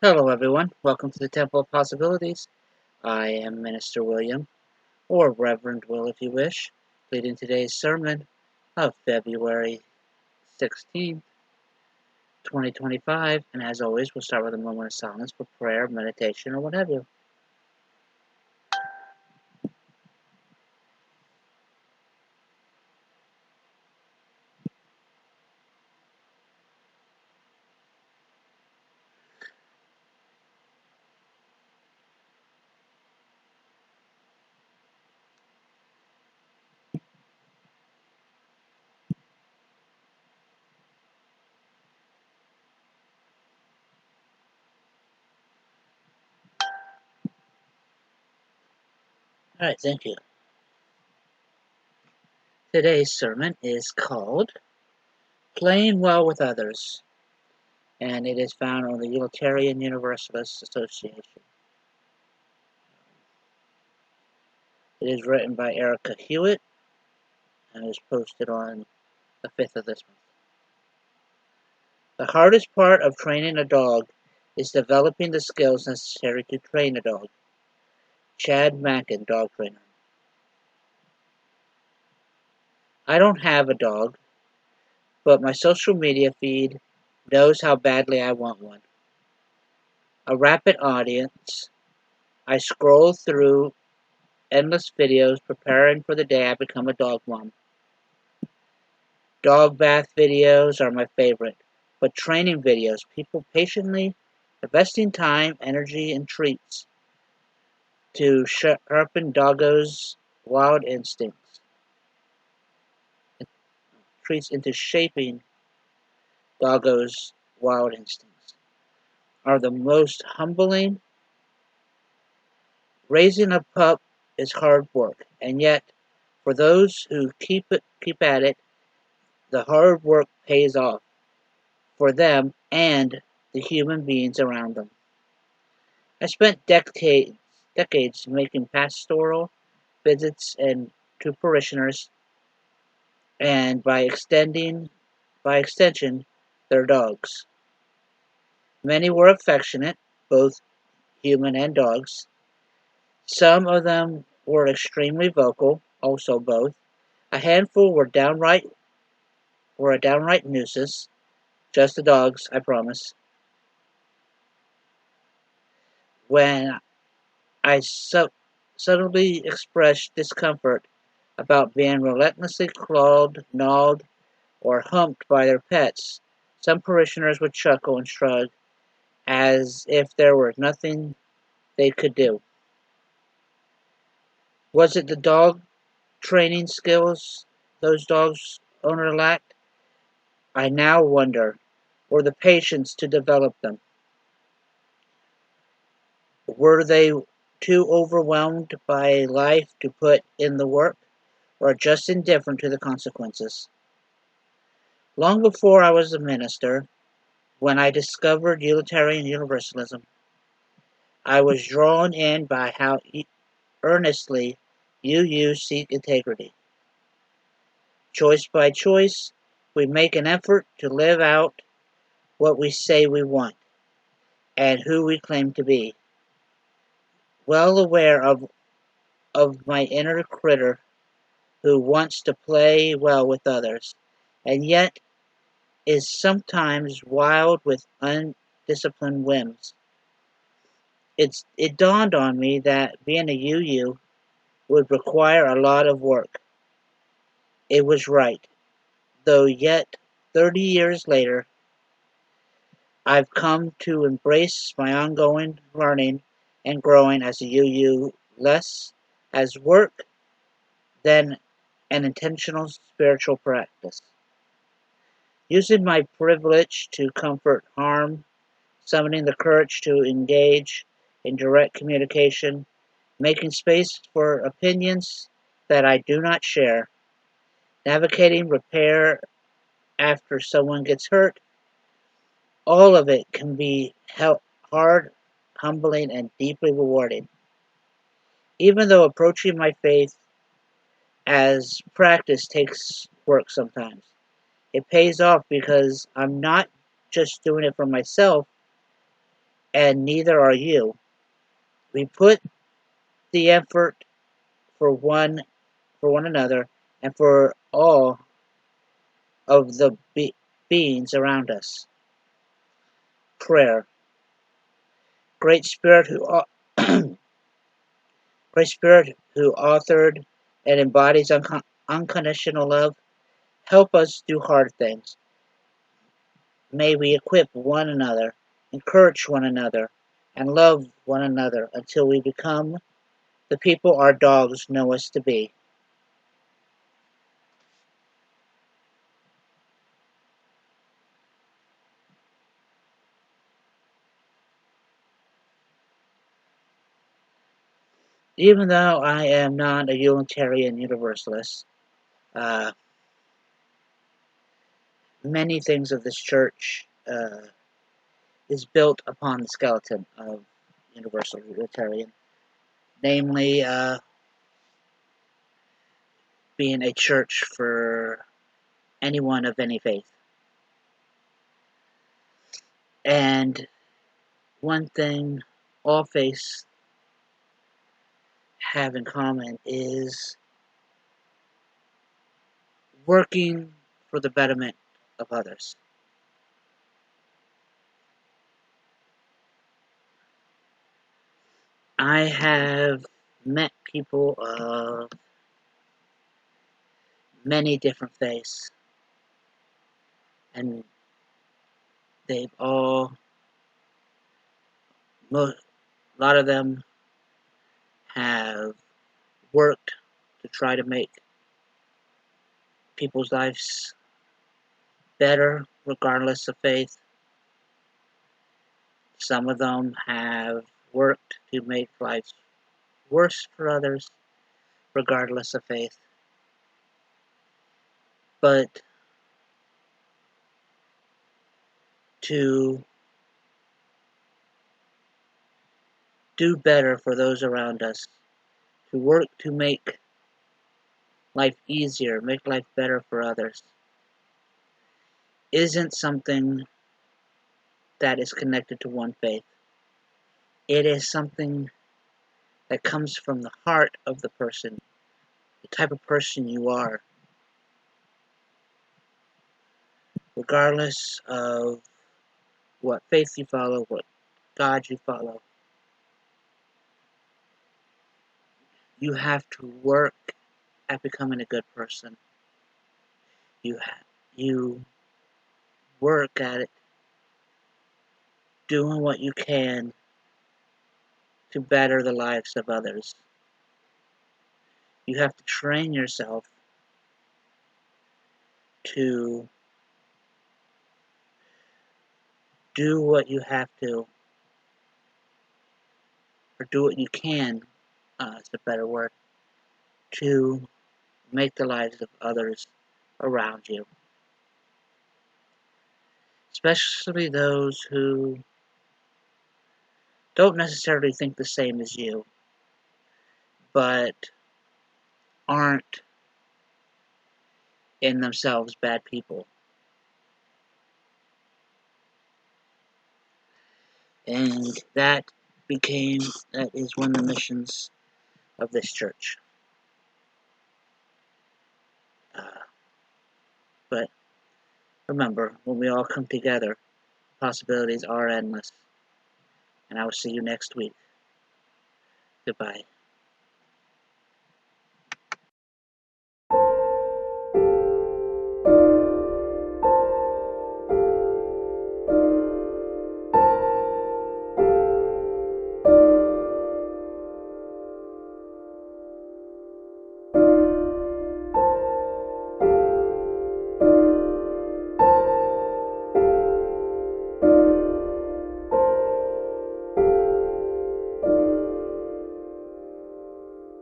Hello, everyone. Welcome to the Temple of Possibilities. I am Minister William, or Reverend Will if you wish, leading today's sermon of February 16th, 2025. And as always, we'll start with a moment of silence for prayer, meditation, or what have you. All right, thank you. Today's sermon is called Playing Well with Others, and it is found on the Unitarian Universalist Association. It is written by Erica Hewitt and is posted on the 5th of this month. The hardest part of training a dog is developing the skills necessary to train a dog. Chad Mackin, dog trainer. I don't have a dog, but my social media feed knows how badly I want one. A rapid audience, I scroll through endless videos preparing for the day I become a dog mom. Dog bath videos are my favorite, but training videos, people patiently investing time, energy, and treats to sharpen Doggo's wild instincts, treats into shaping Doggo's wild instincts, are the most humbling. Raising a pup is hard work, and yet, for those who keep at it, the hard work pays off for them and the human beings around them. I spent decades making pastoral visits and to parishioners, and by extension, their dogs. Many were affectionate, both human and dogs. Some of them were extremely vocal, also both. A handful were a downright nuisance. Just the dogs, I promise. When I subtly expressed discomfort about being relentlessly clawed, gnawed, or humped by their pets, some parishioners would chuckle and shrug as if there were nothing they could do. Was it the dog training skills those dogs' owner lacked? I now wonder, or the patience to develop them. Were they too overwhelmed by life to put in the work, or just indifferent to the consequences? Long before I was a minister, when I discovered Unitarian Universalism, I was drawn in by how earnestly you seek integrity. Choice by choice, we make an effort to live out what we say we want and who we claim to be. Well aware of my inner critter who wants to play well with others, and yet is sometimes wild with undisciplined whims. It dawned on me that being a UU would require a lot of work. It was right, though yet 30 years later, I've come to embrace my ongoing learning and growing as a UU less as work than an intentional spiritual practice. Using my privilege to comfort harm, summoning the courage to engage in direct communication, making space for opinions that I do not share, navigating repair after someone gets hurt, all of it can be hard, humbling, and deeply rewarding. Even though approaching my faith as practice takes work sometimes, it pays off because I'm not just doing it for myself, and neither are you. We put the effort for one another and for all of the beings around us. Prayer. Great Spirit who Great Spirit who authored and embodies unconditional love, help us do hard things. May we equip one another, encourage one another, and love one another until we become the people our dogs know us to be. Even though I am not a Unitarian Universalist, uh, many things of this church is built upon the skeleton of Universal Unitarian, namely being a church for anyone of any faith. And one thing all faiths have in common is working for the betterment of others. I have met people of many different faiths, and they've all, a lot of them have worked to try to make people's lives better regardless of faith. Some of them have worked to make lives worse for others regardless of faith. But to do better for those around us, to work to make life easier, make life better for others, isn't something that is connected to one faith. It is something that comes from the heart of the person, the type of person you are, regardless of what faith you follow, what God you follow. You have to work at becoming a good person. You work at it, doing what you can to better the lives of others. You have to train yourself to do what you have to, or do what you can, is a better word, to make the lives of others around you. Especially those who don't necessarily think the same as you, but aren't in themselves bad people. And that is one of the missions of this church. But remember, when we all come together, possibilities are endless. And I will see you next week. Goodbye.